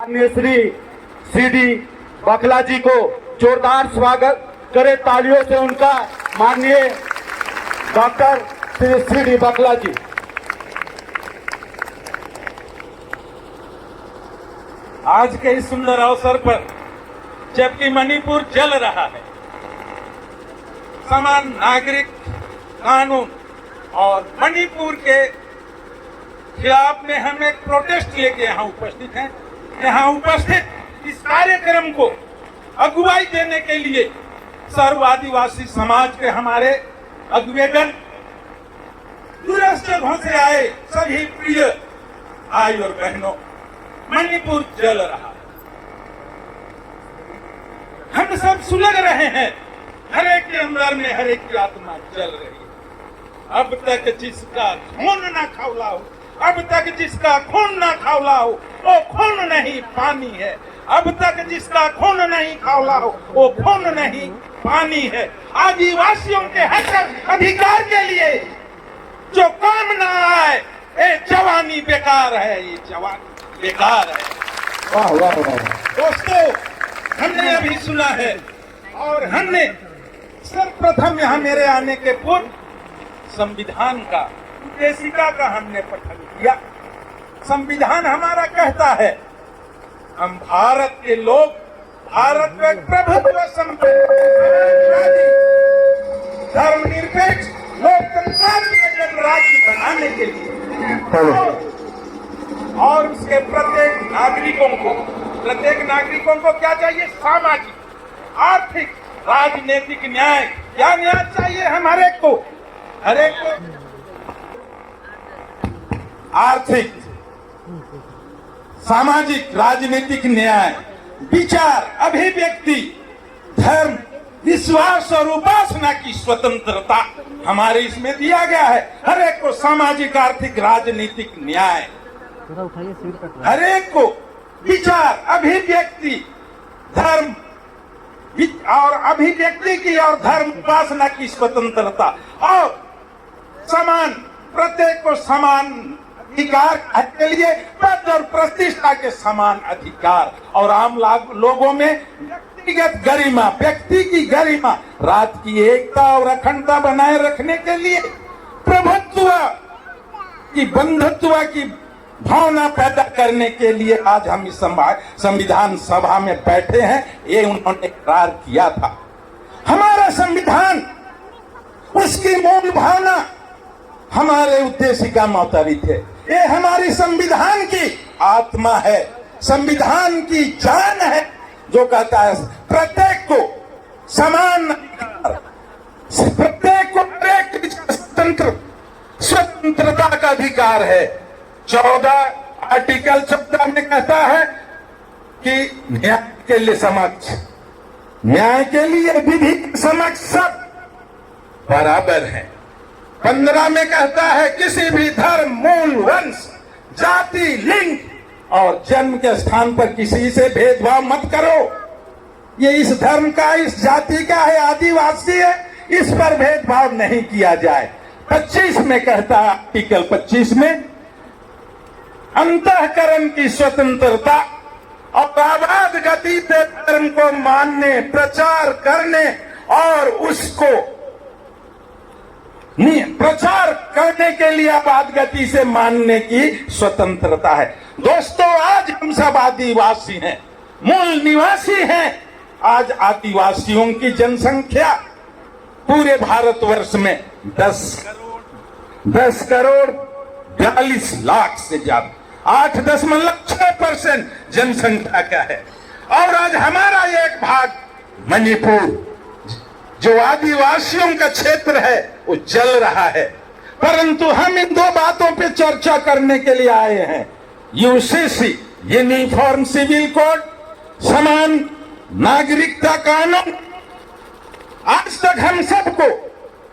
माननीय श्री सीडी बकला जी को जोरदार स्वागत करें तालियों से उनका। माननीय डॉक्टर श्री सीडी बकला जी। आज के इस सुंदर अवसर पर जबकि मणिपुर जल रहा है, समान नागरिक कानून और मणिपुर के खिलाफ में हम एक प्रोटेस्ट लेके यहाँ उपस्थित हैं। यहाँ उपस्थित इस कार्यक्रम को अगुवाई देने के लिए सर्व आदिवासी समाज के हमारे अगुवेगण, दूरस्थ जगहों से आए सभी प्रिय भाई और बहनों, मणिपुर जल रहा है। हम सब सुलग रहे हैं, हर एक के अंदर में हर एक की आत्मा जल रही है। अब तक जिसका खून न खौला हो, अब तक जिसका खून न खौला हो, वो खून नहीं पानी है। अब तक जिसका खून नहीं खौला हो, वो खून नहीं पानी है। आदिवासियों के हक अधिकार के लिए जो काम न आए, ये जवानी बेकार है, ये जवानी बेकार है। वाह वाह वाह। दोस्तों, हमने अभी सुना है और हमने सर्वप्रथम यहाँ मेरे आने के पूर्व संविधान का, उद्देशिका का हमने पठन किया। संविधान हमारा कहता है, हम भारत के लोग भारत में प्रभुत्व संपन्न धर्मनिरपेक्ष लोकतंत्रात्मक गणराज्य बनाने के लिए और उसके प्रत्येक नागरिकों को क्या चाहिए? सामाजिक, आर्थिक, राजनीतिक न्याय। क्या न्याय चाहिए? हम हर एक को आर्थिक, सामाजिक, राजनीतिक न्याय, विचार, अभिव्यक्ति, धर्म, विश्वास और उपासना की स्वतंत्रता हमारे इसमें दिया गया है। हर एक को सामाजिक, आर्थिक, राजनीतिक न्याय, हर एक को विचार, अभिव्यक्ति, धर्म और अभिव्यक्ति की और धर्म उपासना की स्वतंत्रता और समान, प्रत्येक को समान अधिकार के लिए पद और प्रतिष्ठा के समान अधिकार और आम लोगों में व्यक्तिगत गरिमा, व्यक्ति की गरिमा, रात की एकता और अखंडता बनाए रखने के लिए प्रभुत्व की, बंधुत्व की भावना पैदा करने के लिए आज हम इस संविधान सभा में बैठे हैं। ये उन्होंने इकरार किया था। हमारा संविधान, उसकी मूल भावना हमारे उद्देशिका में अवतरित है। ये हमारी संविधान की आत्मा है, संविधान की जान है, जो कहता है प्रत्येक को समान, प्रत्येक को स्वतंत्रता का अधिकार है। 14 आर्टिकल 14 में कहता है कि न्याय के लिए समक्ष, न्याय के लिए विधि के समक्ष सब बराबर है। 15 में कहता है किसी भी धर्म, मूल, वंश, जाति, लिंग और जन्म के स्थान पर किसी से भेदभाव मत करो। ये इस धर्म का, इस जाति का है, आदिवासी है, इस पर भेदभाव नहीं किया जाए। 25 में कहता है, आर्टिकल 25 में अंतःकरण की स्वतंत्रता और आबाद गति से धर्म को मानने, प्रचार करने और उसको प्रचार करने के लिए आबाद गति से मानने की स्वतंत्रता है। दोस्तों, आज हम सब आदिवासी हैं, मूल निवासी हैं। आज आदिवासियों की जनसंख्या पूरे भारतवर्ष में 10 करोड़ 42 लाख से ज्यादा, 8.6% जनसंख्या का है। और आज हमारा एक भाग मणिपुर, जो आदिवासियों का क्षेत्र है, वो जल रहा है। परंतु हम इन 2 बातों पे चर्चा करने के लिए आए हैं। यूसीसी, यूनिफॉर्म सिविल कोड, समान नागरिकता कानून। आज तक हम सबको,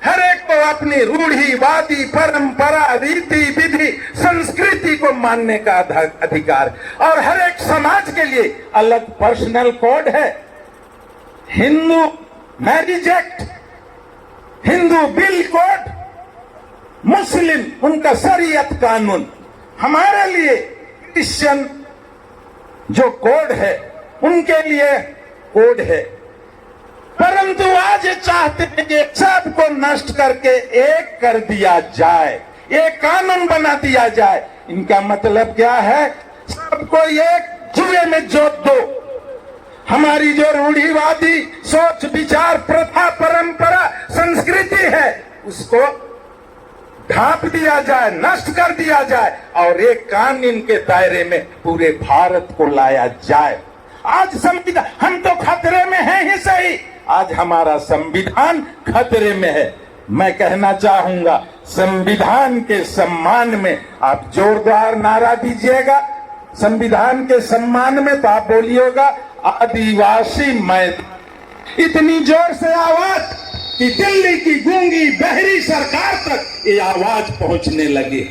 हर एक को अपनी रूढ़िवादी परंपरा, रीति, विधि, संस्कृति को मानने का अधिकार, और हर एक समाज के लिए अलग पर्सनल कोड है। Hindu marriage act, Hindu bill code, Muslim उनका शरीयत कानून। हमारे लिए क्रिश्चियन जो कोड है उनके लिए कोड है, परंतु आज चाहते हैं कि सबको नष्ट करके एक कर दिया जाए, एक कानून बना दिया जाए। इनका मतलब क्या है? सबको एक जुए में जोत दो। हमारी जो रूढ़िवादी सोच विचार प्रथा परंपरा संस्कृति है उसको ढांप दिया जाए, नष्ट कर दिया जाए और एक कानून के दायरे में पूरे भारत को लाया जाए। आज संविधान, हम तो खतरे में हैं ही सही, आज हमारा संविधान खतरे में है। मैं कहना चाहूंगा संविधान के सम्मान में आप जोरदार नारा दीजिएगा। संविधान के सम्मान में तो आप बोलिएगा आदिवासी मैदान। इतनी जोर से आवाज कि दिल्ली की गूंगी बहरी सरकार तक ये आवाज पहुंचने लगे।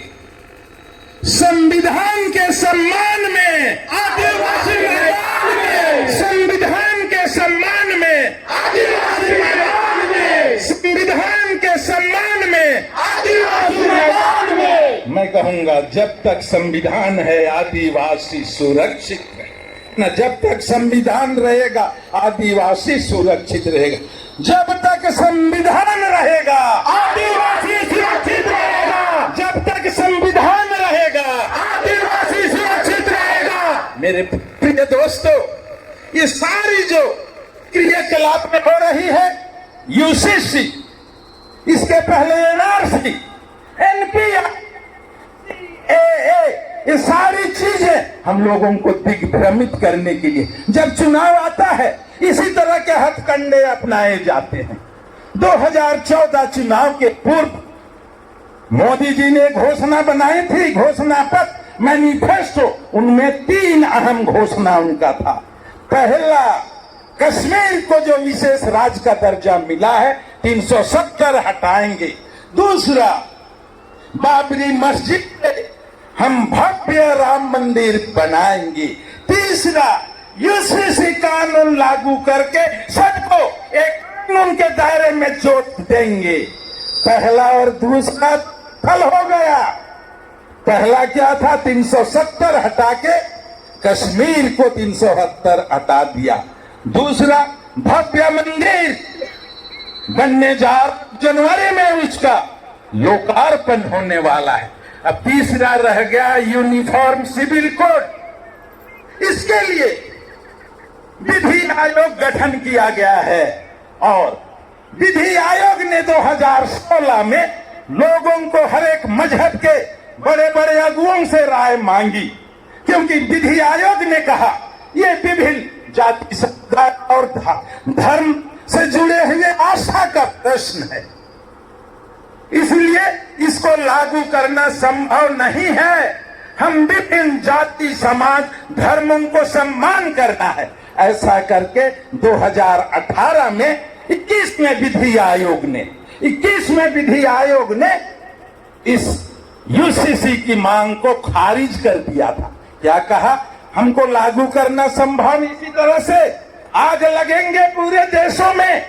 संविधान के सम्मान में आदिवासी मैदान में, संविधान के सम्मान में आदिवासी मैदान में, संविधान के सम्मान में आदिवासी मैदान में। मैं कहूंगा जब तक संविधान है आदिवासी सुरक्षित है न, जब तक संविधान रहेगा आदिवासी सुरक्षित रहेगा। जब तक संविधान रहेगा आदिवासी सुरक्षित रहेगा, जब तक संविधान रहेगा आदिवासी सुरक्षित रहेगा। मेरे प्रिय दोस्तों, ये सारी जो क्रियाकलाप में हो रही है, यूसीसी, इसके पहले एनआरसी, एनपीआर, ये सारी चीजें हम लोगों को दिग्भ्रमित करने के लिए, जब चुनाव आता है इसी तरह के हथकंडे अपनाए जाते हैं। 2014 चुनाव के पूर्व मोदी जी ने घोषणा बनाई थी, घोषणा पत्र, मैनिफेस्टो, उनमें 3 अहम घोषणा उनका था। पहला, कश्मीर को जो विशेष राज्य का दर्जा मिला है 370 हटाएंगे। दूसरा, बाबरी मस्जिद पे हम भव्य राम मंदिर बनाएंगे। तीसरा, यूसीसी कानून लागू करके सबको एक कानून के दायरे में जोत देंगे। पहला और दूसरा फल हो गया। पहला क्या था? 370 हटा के कश्मीर को 370 हटा दिया। दूसरा, भव्य मंदिर बनने जा, जनवरी में उसका लोकार्पण होने वाला है। अब तीसरा रह गया यूनिफॉर्म सिविल कोड। इसके लिए विधि आयोग गठन किया गया है और विधि आयोग ने 2016 में लोगों को हर एक मजहब के बड़े बड़े अगुओं से राय मांगी, क्योंकि विधि आयोग ने कहा ये विभिन्न जाति समुदाय और धर्म से जुड़े हुए आस्था का प्रश्न है, इसलिए इसको लागू करना संभव नहीं है। हम विभिन्न जाति समाज धर्मों को सम्मान करना है। ऐसा करके 2018 में 21वें विधि आयोग ने इस यूसीसी की मांग को खारिज कर दिया था। क्या कहा? हमको लागू करना संभव, इसी तरह से आग लगेंगे पूरे देशों में।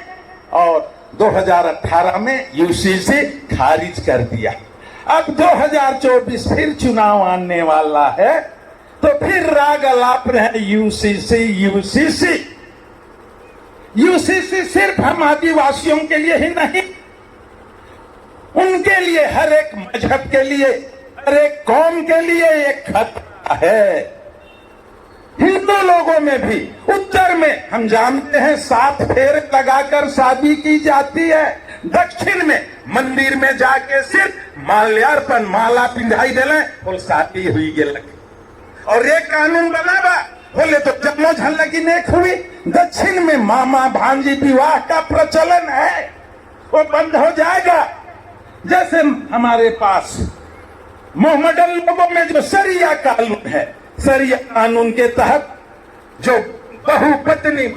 और 2018 में यूसीसी खारिज कर दिया। अब 2024 फिर चुनाव आने वाला है, तो फिर राग अलाप रहे यूसीसी सिर्फ हम आदिवासियों के लिए ही नहीं, उनके लिए, हर एक मजहब के लिए, हर एक कौम के लिए एक खतरा है। हिंदू लोगों में भी उत्तर में हम जानते हैं 7 फेरे लगाकर शादी की जाती है। दक्षिण में मंदिर में जाके सिर्फ माल्यार्पण, माला पिंधाई देले और शादी हुई गेल। और एक कानून बनावा बोले तो जन्मो झलकी नेक हुई। दक्षिण में मामा भांजी विवाह का प्रचलन है, वो बंद हो जाएगा। जैसे हमारे पास मोहम्मदन लोगों में जो शरिया कानून है, शरिया कानून के तहत जो बहुपत्नी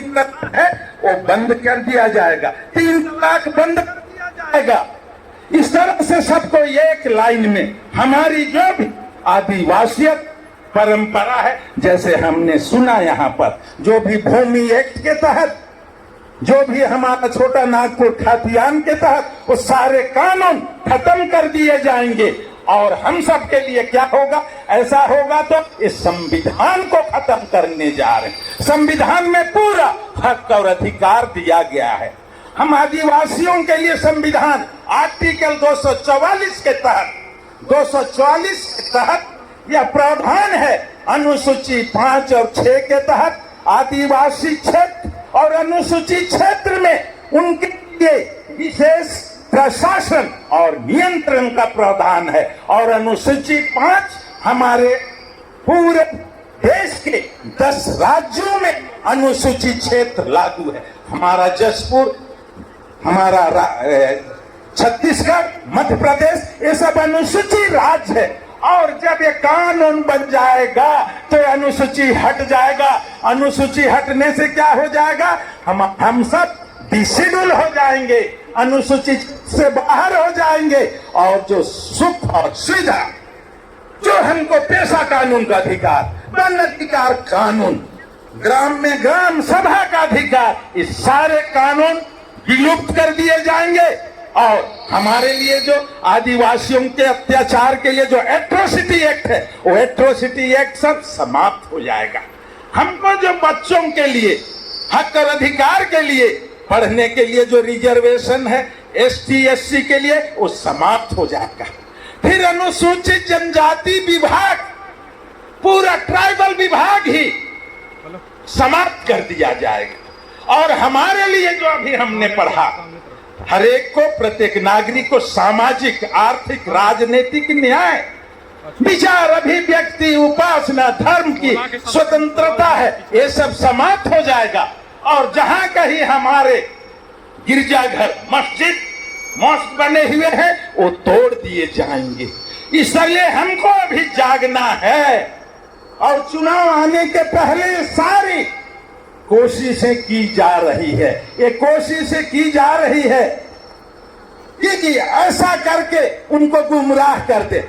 प्रथा है वो बंद कर दिया जाएगा, 3 तलाक बंद कर दिया जाएगा। इस तरह से सबको एक लाइन में हमारी जो भी आदिवासियत परंपरा है, जैसे हमने सुना यहाँ पर, जो भी भूमि एक्ट के तहत, जो भी हमारा छोटा नागपुर खातियान के तहत, वो सारे कानून खत्म कर दिए जाएंगे और हम सब के लिए क्या होगा? ऐसा होगा तो इस संविधान को खत्म करने जा रहे हैं। संविधान में पूरा हक और अधिकार दिया गया है। हम आदिवासियों के लिए संविधान आर्टिकल 244 के तहत यह प्रावधान है, अनुसूची 5 और 6 के तहत आदिवासी क्षेत्र और अनुसूचित क्षेत्र में उनके लिए विशेष प्रशासन और नियंत्रण का प्रावधान है। और अनुसूचित 5 हमारे पूरे देश के 10 राज्यों में अनुसूचित क्षेत्र लागू है। हमारा जसपुर, हमारा छत्तीसगढ़, मध्य प्रदेश, ये सब अनुसूचित राज्य है। और जब ये कानून बन जाएगा तो अनुसूची हट जाएगा। अनुसूची हटने से क्या हो जाएगा? हम सब डिशेड्यूल हो जाएंगे, अनुसूची से बाहर हो जाएंगे। और जो सुख और सुविधा, जो हमको पेशा कानून का अधिकार, वन अधिकार कानून, ग्राम में ग्राम सभा का अधिकार, इस सारे कानून विलुप्त कर दिए जाएंगे। और हमारे लिए जो आदिवासियों के अत्याचार के लिए जो एट्रोसिटी एक्ट है, वो एट्रोसिटी एक्ट सब समाप्त हो जाएगा। हमको जो बच्चों के लिए हक और अधिकार के लिए पढ़ने के लिए जो रिजर्वेशन है एसटी एससी के लिए, वो समाप्त हो जाएगा। फिर अनुसूचित जनजाति विभाग, पूरा ट्राइबल विभाग ही समाप्त कर दिया जाएगा। और हमारे लिए जो अभी हमने पढ़ा, हर एक को, प्रत्येक नागरिक को सामाजिक, आर्थिक, राजनीतिक न्याय, विचार, अभिव्यक्ति, उपासना, धर्म की स्वतंत्रता है, ये सब समाप्त हो जाएगा। और जहां कहीं हमारे गिरजाघर, मस्जिद, मॉस्क बने हुए हैं, वो तोड़ दिए जाएंगे। इसलिए हमको अभी जागना है। और चुनाव आने के पहले सारी कोशिशें की जा रही है। ये कोशिशें की जा रही है कि ऐसा करके उनको गुमराह करते।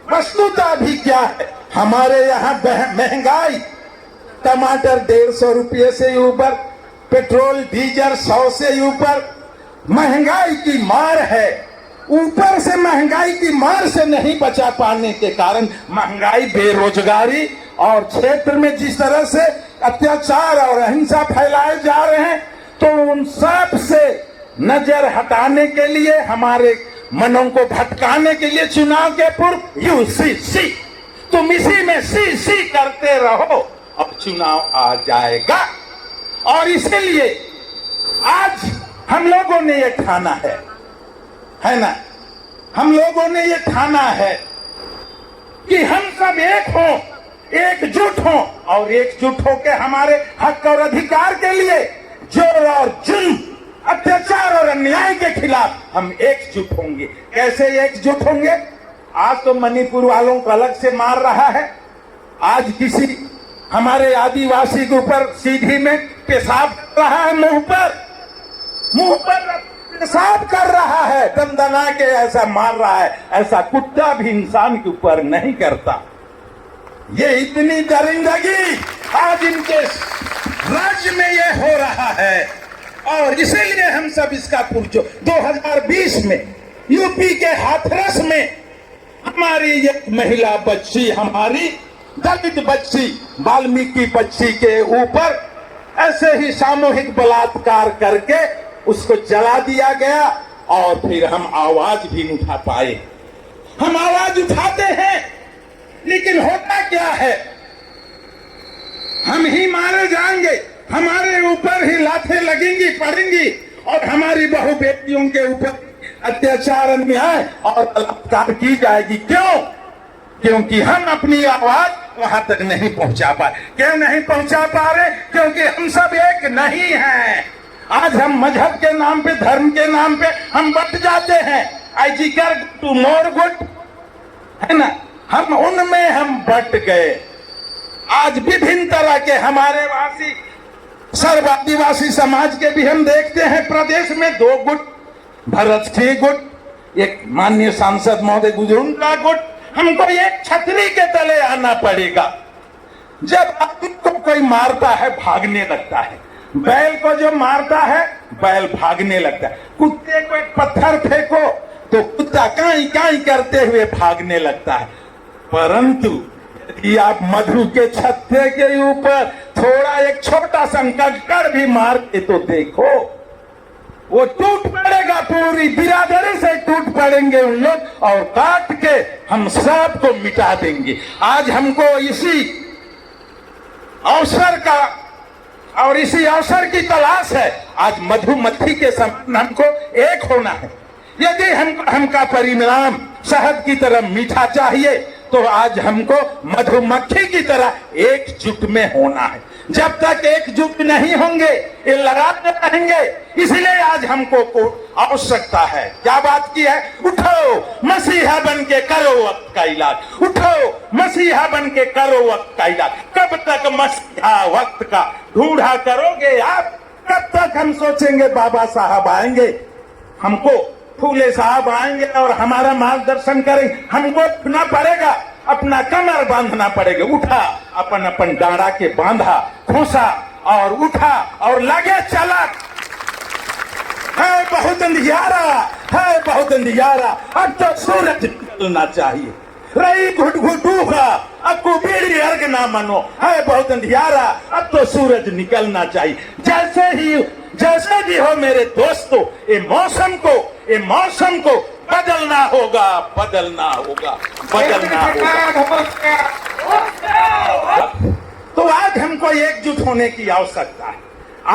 वस्तुतः भी क्या है, हमारे यहाँ महंगाई, टमाटर 150 रुपये से ऊपर, पेट्रोल डीजल 100 से ऊपर, महंगाई की मार है। ऊपर से महंगाई की मार से नहीं बचा पाने के कारण महंगाई, बेरोजगारी और क्षेत्र में जिस तरह से अत्याचार और अहिंसा फैलाए जा रहे हैं, तो उन सब से नजर हटाने के लिए, हमारे मनों को भटकाने के लिए चुनाव के पूर्व यूसीसी, तुम इसी में सी करते रहो, अब चुनाव आ जाएगा। और इसलिए आज हम लोगों ने ये ठाना है ना, हम लोगों ने ये ठाना है कि हम सब एक हों, एकजुट हों, और एकजुट होकर हमारे हक और अधिकार के लिए, जोर और जुल्म, अत्याचार और अन्याय के खिलाफ हम एकजुट होंगे। कैसे एकजुट होंगे? आज तो मणिपुर वालों को अलग से मार रहा है, आज किसी हमारे आदिवासी के ऊपर सीधी में पेशाब कर रहा है, मुंह पर पेशाब कर रहा है, दंदना के ऐसा मार रहा है। ऐसा कुत्ता भी इंसान के ऊपर नहीं करता। ये इतनी दरिंदगी आज इनके राज्य में ये हो रहा है। और इसीलिए हम सब इसका पुरजो 2020 में यूपी के हाथरस में हमारी एक महिला बच्ची, हमारी दलित बच्ची, वाल्मीकि बच्ची के ऊपर ऐसे ही सामूहिक बलात्कार करके उसको जला दिया गया। और फिर हम आवाज भी नहीं उठा पाए। हम आवाज उठाते हैं, लेकिन होता क्या है, हम ही मारे जाएंगे, हमारे ऊपर ही लाठें लगेंगी, पड़ेंगी, और हमारी बहु बेटियों के ऊपर अत्याचार, अन्याय और बलात्कार की जाएगी। क्यों? क्योंकि हम अपनी आवाज वहां तक नहीं पहुंचा पाए। क्यों नहीं पहुंचा पा रहे? क्योंकि हम सब एक नहीं हैं। आज हम मजहब के नाम पे, धर्म के नाम पे हम बट जाते हैं। आई जिगर टू मोर गुड, है ना, हम उनमें हम बट गए। आज विभिन्न तरह के हमारे वासी, सर्व आदिवासी समाज के भी हम देखते हैं प्रदेश में 2 गुट, भरत सिंह गुट, एक माननीय सांसद महोदय गुजरून का गुट। हमको एक छतरी के तले आना पड़ेगा। जब आदमी को कोई मारता है, भागने लगता है। बैल को जो मारता है, बैल भागने लगता है। कुत्ते को एक पत्थर फेंको, तो कुत्ता काई काई करते हुए भागने लगता है। परंतु यदि आप मधु के छत्ते के ऊपर थोड़ा एक छोटा सा कंकड़ भी मार के तो देखो, वो टूट पड़ेगा, पूरी बिरादरी से टूट पड़ेंगे उन लोग और काट के हम सबको मिटा देंगे। आज हमको इसी अवसर का और इसी अवसर की तलाश है। आज मधुमक्खी के समान हमको एक होना है। यदि हमका परिणाम शहद की तरह मीठा चाहिए तो आज हमको मधुमक्खी की तरह एकजुट में होना है। जब तक एकजुट नहीं होंगे ये लड़ाते रहेंगे। इसलिए आज हमको आवश्यकता है। क्या बात की है? उठो मसीहा बन के करो वक्त का इलाज। उठो मसीहा बन के करो वक्त का इलाज। कब तक मसीहा वक्त का ढूंढा करोगे आप? कब तक हम सोचेंगे बाबा साहब आएंगे, हमको फूले साहब आएंगे और हमारा मार्गदर्शन करेंगे? हमको उठना पड़ेगा, अपना कमर बांधना पड़ेगा। उठा, अपन अपन डांडा के बांधा, खोसा और उठा और लगे चला। है बहुत अंधियारा, है बहुत अंधियारा, अब तो सूरज निकलना चाहिए। रही घुट घुटूगा अब को बीड़ी अर्घ ना मनो। है बहुत अंधियारा, अब तो सूरज निकलना चाहिए। जैसे भी हो मेरे दोस्तों, ये मौसम को बदलना होगा, बदलना होगा, बदलना होगा। तो आज हमको एकजुट होने की आवश्यकता है।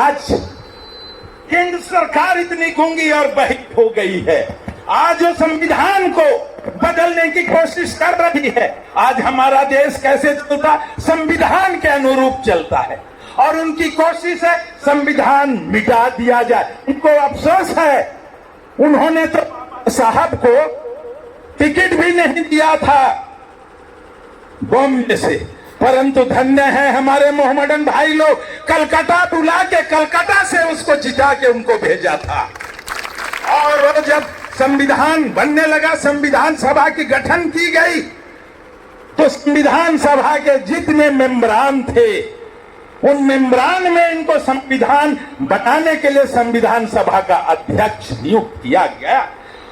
आज केंद्र सरकार इतनी गूंगी और बहिर हो गई है। आज वो संविधान को बदलने की कोशिश कर रही है। आज हमारा देश कैसे चलता? संविधान के अनुरूप चलता है और उनकी कोशिश है संविधान मिटा दिया जाए। उनको अफसोस है, उन्होंने तो साहब को टिकट भी नहीं दिया था बॉम्बे से, परंतु धन्य है हमारे मोहम्मदन भाई लोग, कलकत्ता बुला के कलकत्ता से उसको जिता के उनको भेजा था। और वो जब संविधान बनने लगा, संविधान सभा की गठन की गई, तो संविधान सभा के जितने मेंबरान थे उन मेंबरान में इनको संविधान बनाने के लिए संविधान सभा का अध्यक्ष नियुक्त किया गया।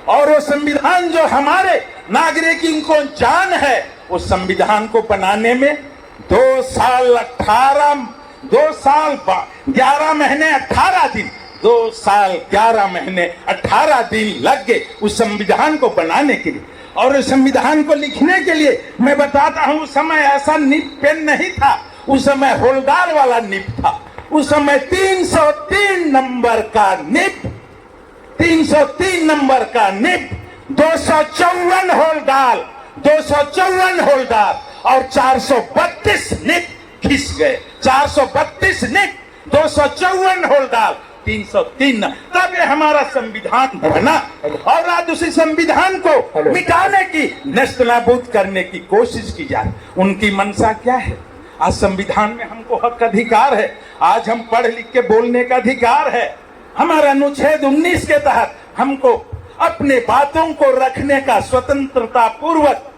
और वो संविधान जो हमारे नागरिकों को जान है, उस संविधान को बनाने में 2 साल 11 महीने 18 दिन 2 साल 11 महीने 18 दिन लग गए उस संविधान को बनाने के लिए। और उस संविधान को लिखने के लिए मैं बताता हूं, उस समय ऐसा निब पेन नहीं था, उस समय होल्डार वाला निब था। उस समय 303 नंबर का निब, 303 नंबर का निब, 254 होल्डार, 254 होल्डार और 432 निब खिस गए। 432 निब, 254 होल्डार, 303। तब ये हमारा संविधान बना। और आज उसी संविधान को मिटाने की, नस्तानाबूद करने की कोशिश की जाए। उनकी मंशा क्या है? आज संविधान में हमको हक अधिकार है, आज हम पढ़ लिख के बोलने का अधिकार है। हमारा अनुच्छेद 19 के तहत हमको अपने बातों को रखने का, स्वतंत्रता पूर्वक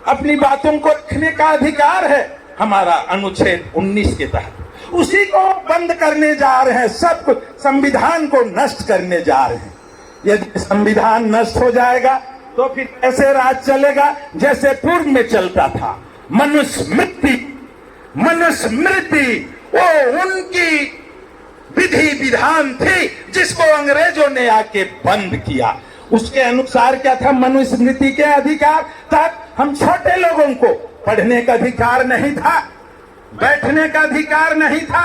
अपनी बातों को रखने का अधिकार है हमारा अनुच्छेद 19 के तहत। उसी को बंद करने जा रहे हैं, सब कुछ संविधान को नष्ट करने जा रहे हैं। यदि संविधान नष्ट हो जाएगा तो फिर ऐसे राज चलेगा जैसे पूर्व में चलता था। मनुस्मृति वो उनकी विधि विधान थी जिसको अंग्रेजों ने आके बंद किया। उसके अनुसार क्या था? मनुस्मृति के अधिकार तक हम छोटे लोगों को पढ़ने का अधिकार नहीं था, बैठने का अधिकार नहीं था,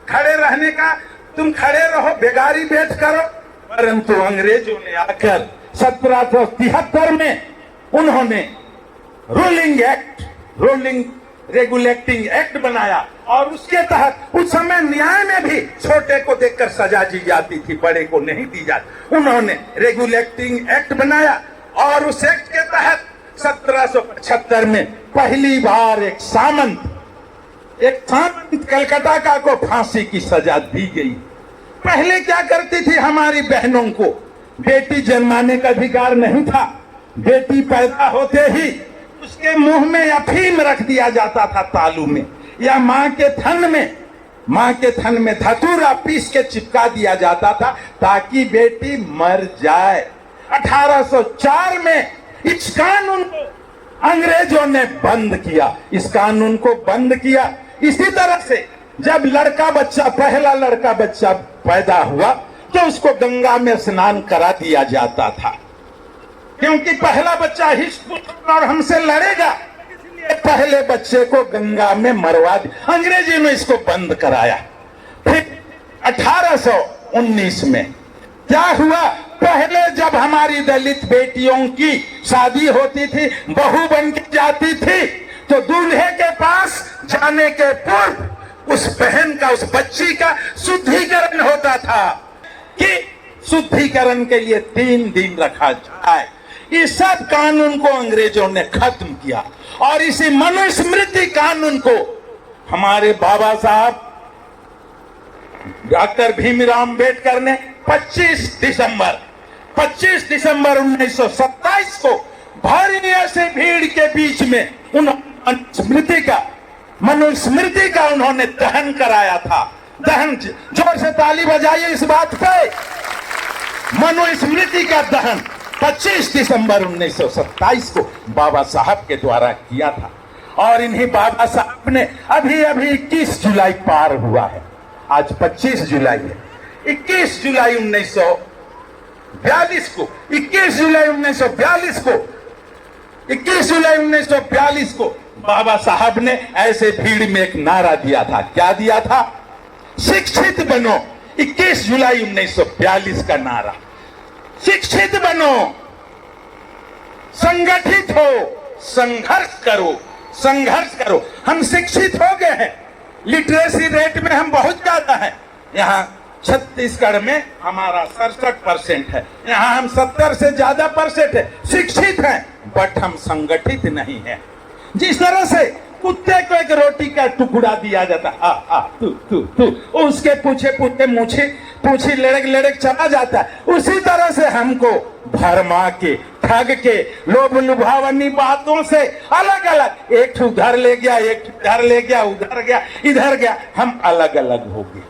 खड़े रहने का, तुम खड़े रहो, बेगारी बैठ करो। परंतु अंग्रेजों ने आकर 1773 में उन्होंने रूलिंग रेगुलेटिंग एक्ट बनाया और उसके तहत उस समय न्याय में भी छोटे को देखकर सजा दी जाती थी, बड़े को नहीं दी जाती। उन्होंने रेगुलेटिंग एक्ट बनाया और उस एक्ट के तहत 1775 में पहली बार एक सामंत कलकत्ता का को फांसी की सजा दी गई। पहले क्या करती थी हमारी बहनों को? बेटी जन्माने का अधिकार नहीं था। बेटी पैदा होते ही उसके मुंह में अफीम रख दिया जाता था तालू में, या मां के थन में धतूरा पीस के चिपका दिया जाता था ताकि बेटी मर जाए। 1804 में इस कानून को अंग्रेजों ने बंद किया, इस कानून को बंद किया। इसी तरह से जब लड़का बच्चा, पहला लड़का बच्चा पैदा हुआ तो उसको गंगा में स्नान करा दिया जाता था, क्योंकि पहला बच्चा हिस्सा और हमसे लड़ेगा, इसलिए पहले बच्चे को गंगा में मरवा दिया। अंग्रेजी ने इसको बंद कराया। फिर 1819 में क्या हुआ, पहले जब हमारी दलित बेटियों की शादी होती थी, बहू बन के जाती थी, तो दूल्हे के पास जाने के पूर्व उस बहन का, उस बच्ची का शुद्धिकरण होता था कि शुद्धिकरण के लिए 3 दिन रखा जाए। इस सब कानून को अंग्रेजों ने खत्म किया और इसी मनुस्मृति कानून को हमारे बाबा साहब डॉक्टर भीमराव अंबेडकर ने 25 दिसंबर 1927 को भारी ऐसे भीड़ के बीच में मनुस्मृति का उन्होंने दहन कराया था। दहन, जोर से ताली बजाइए इस बात पे। मनुस्मृति का दहन 25 दिसंबर 1927 को बाबा साहब के द्वारा किया था और इन्हीं बाबा साहब ने अभी 21 जुलाई पार हुआ है, आज 25 जुलाई है। 21 जुलाई 1942 को 21 जुलाई 1942 को बाबा साहब ने ऐसे भीड़ में एक नारा दिया था। क्या दिया था? शिक्षित बनो। 21 जुलाई 1942 का नारा, शिक्षित बनो, संगठित हो, संघर्ष करो। हम शिक्षित हो गए हैं, लिटरेसी रेट में हम बहुत ज्यादा हैं। यहाँ छत्तीसगढ़ में हमारा 67% है, यहाँ हम 70 से ज्यादा परसेंट है, शिक्षित हैं, बट हम संगठित नहीं है। जिस तरह से कुत्ते को एक रोटी का टुकड़ा दिया जाता, तू उसके पूछे लड़क चला जाता है, उसी तरह से हमको भरमा के, ठग के, लोभ लुभावनी बातों से अलग अलग, एक उधर ले गया, एक इधर ले गया, उधर गया, इधर गया, हम अलग अलग हो गए।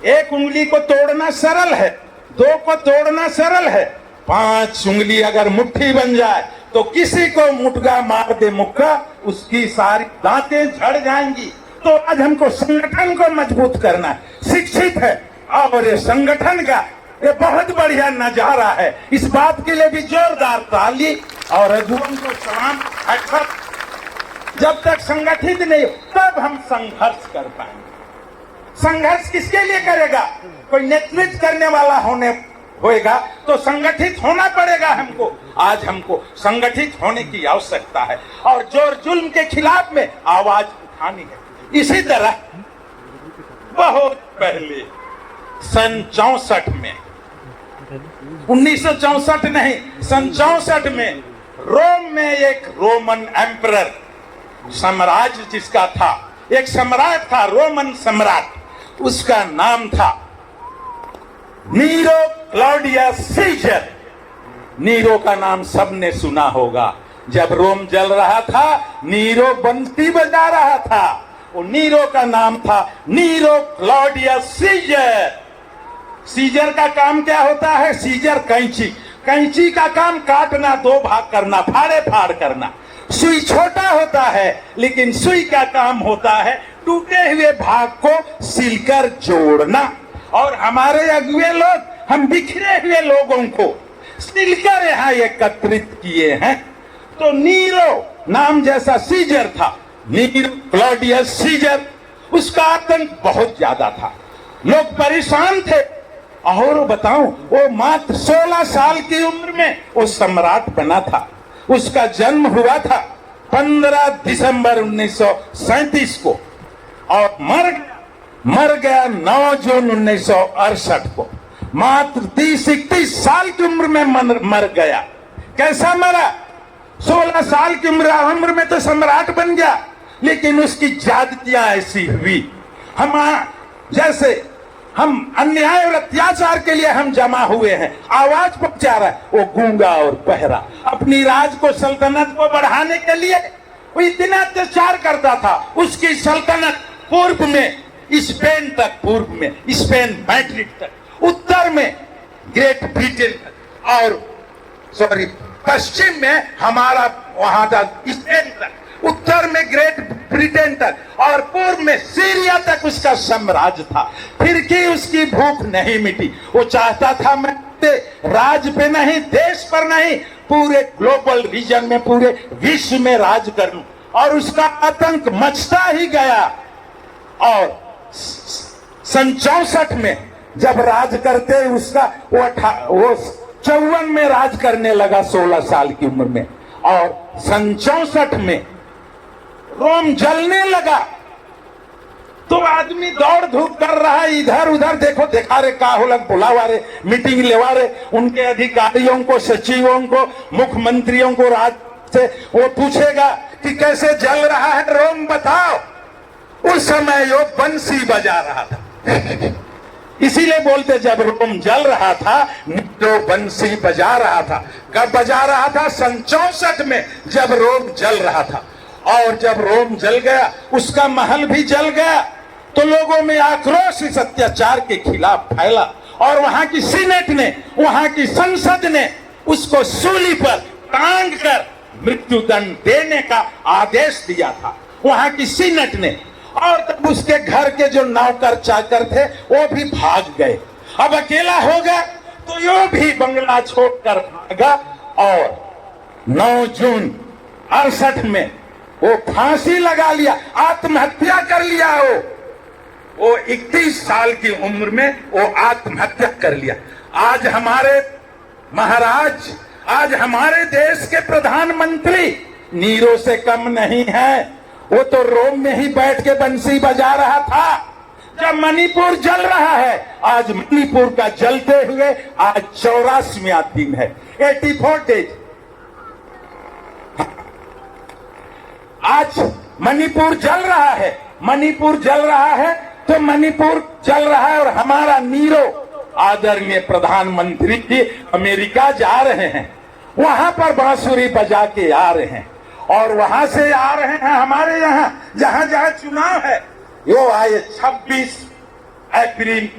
एक उंगली को तोड़ना सरल है, 2 को तोड़ना सरल है, 5 उंगली अगर मुट्ठी बन जाए तो किसी को मुटगा मार दे मुक्का, उसकी सारी दांतें झड़ जाएंगी। तो आज हमको संगठन को मजबूत करना है, शिक्षित है, और ये संगठन का ये बहुत बढ़िया नजारा है। इस बात के लिए भी जोरदार ताली और रघुवंश को सलाम। जब तक संगठित नहीं तब हम संघर्ष कर पाएंगे। संघर्ष किसके लिए करेगा? कोई नेतृत्व करने वाला होएगा तो संगठित होना पड़ेगा हमको। आज हमको संगठित होने की आवश्यकता है और जोर जुल्म के खिलाफ में आवाज उठानी है। इसी तरह बहुत पहले सन 64 में, 1964 नहीं, सन 64 में रोम में एक रोमन एम्परर, साम्राज्य जिसका था, एक सम्राट था, रोमन सम्राट, उसका नाम था नीरो क्लॉडियस सीजर। नीरो का नाम सबने सुना होगा। जब रोम जल रहा था, नीरो बंसी बजा रहा था। वो नीरो का नाम था नीरो क्लॉडियस सीजर। सीजर का काम क्या होता है? सीजर कैंची का काम काटना, 2 भाग करना, फाड़े फाड़ करना। सुई छोटा होता है, लेकिन सुई का काम होता है टूटे हुए भाग को सिलकर जोड़ना। और हमारे अगुए लोग, हम बिखरे हुए लोगों को सिलकर यहाँ एकत्रित किए हैं। तो नीरो नाम जैसा सीजर था, नीरो क्लॉडियस सीजर, उसका आतंक बहुत ज्यादा था, लोग परेशान थे। और बताऊं, वो मात्र 16 साल की उम्र में वो सम्राट बना था। उसका जन्म हुआ था 15 दिसंबर 1937 को और मर गया 9 जून 1968 को। मात्र 30-31 साल की उम्र में मर गया। कैसा मरा? 16 साल की उम्र में तो सम्राट बन गया, लेकिन उसकी ज्यादतियां ऐसी हुई। जैसे हम अन्याय और अत्याचार के लिए हम जमा हुए हैं, आवाज पहुंचा रहा है, वो गूंगा और बहरा अपनी राज को, सल्तनत को बढ़ाने के लिए वो इतना अत्याचार करता था। उसकी सल्तनत पूर्व में स्पेन तक, पूर्व में स्पेन मैड्रिड तक, उत्तर में ग्रेट ब्रिटेन तक और सॉरी पश्चिम में हमारा वहां तक स्पेन तक, उत्तर में ग्रेट ब्रिटेन तक और पूर्व में सीरिया तक उसका साम्राज्य था। फिर की उसकी भूख नहीं मिटी। वो चाहता था मैं राज पे नहीं, देश पर नहीं, पूरे ग्लोबल रीजन में, पूरे विश्व में राज कर लूं। और उसका आतंक मचता ही गया। और सन 64 में जब राज करते उसका वो 54 में राज करने लगा 16 साल की उम्र में। और सन 64 में रोम जलने लगा तो आदमी दौड़ धूप कर रहा है इधर उधर, देखो देखा रे का होलक, बुलावा रे, मीटिंग लेवा रे, उनके अधिकारियों को, सचिवों को, मुख्यमंत्रियों को राज से वो पूछेगा कि कैसे जल रहा है रोम, बताओ। उस समय वो बंसी बजा रहा था। इसीलिए बोलते जब रोम जल रहा था तो बंसी बजा रहा था। कब बजा रहा था? सन 64 में जब रोम जल रहा था। और जब रोम जल गया, उसका महल भी जल गया, तो लोगों में आक्रोश इस अत्याचार के खिलाफ फैला। और वहां की सीनेट ने, वहां की संसद ने उसको सूली पर टांग कर मृत्युदंड देने का आदेश दिया था, वहां की सीनेट ने। और तब उसके घर के जो नौकर चाकर थे वो भी भाग गए। अब अकेला हो गया तो यो भी बंगला छोड़कर भागा। और 9 जून 68 में वो फांसी लगा लिया, आत्महत्या कर लिया। वो 31 साल की उम्र में वो आत्महत्या कर लिया। आज हमारे महाराज, आज हमारे देश के प्रधानमंत्री नीरो से कम नहीं है। वो तो रोम में ही बैठ के बंसी बजा रहा था जब मणिपुर जल रहा है। आज मणिपुर का जलते हुए आज 84वां दिन है, 84 डेज। आज मणिपुर जल रहा है, मणिपुर जल रहा है, तो मणिपुर जल रहा है। और हमारा नीरो आदरणीय प्रधानमंत्री जी अमेरिका जा रहे हैं, वहां पर बांसुरी बजा के आ रहे हैं। और वहां से आ रहे हैं हमारे यहाँ, जहां जहां चुनाव है। वो आए 26 अप्रैल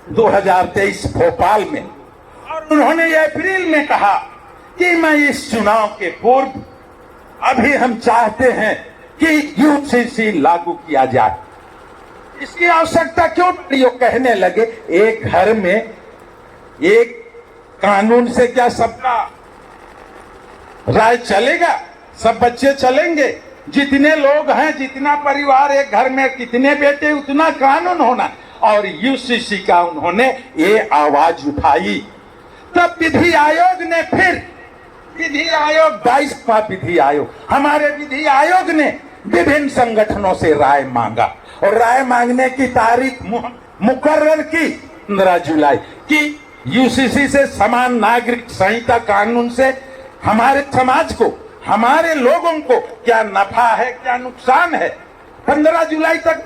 2023 भोपाल में। और उन्होंने अप्रैल में कहा कि मैं इस चुनाव के पूर्व अभी हम चाहते हैं कि यूसीसी लागू किया जाए। इसकी आवश्यकता क्यों पड़ी? वो कहने लगे एक घर में एक कानून से क्या सबका राय चलेगा? सब बच्चे चलेंगे? जितने लोग हैं, जितना परिवार, एक घर में कितने बेटे, उतना कानून होना। और यूसीसी का उन्होंने ये आवाज उठाई। तब विधि आयोग ने फिर, विधि आयोग 22वां विधि आयोग, हमारे विधि आयोग ने विभिन्न संगठनों से राय मांगा। और राय मांगने की तारीख मुकर्रर की 15 जुलाई की। यूसीसी से, समान नागरिक संहिता कानून से हमारे समाज को, हमारे लोगों को क्या नफा है, क्या नुकसान है? 15 जुलाई तक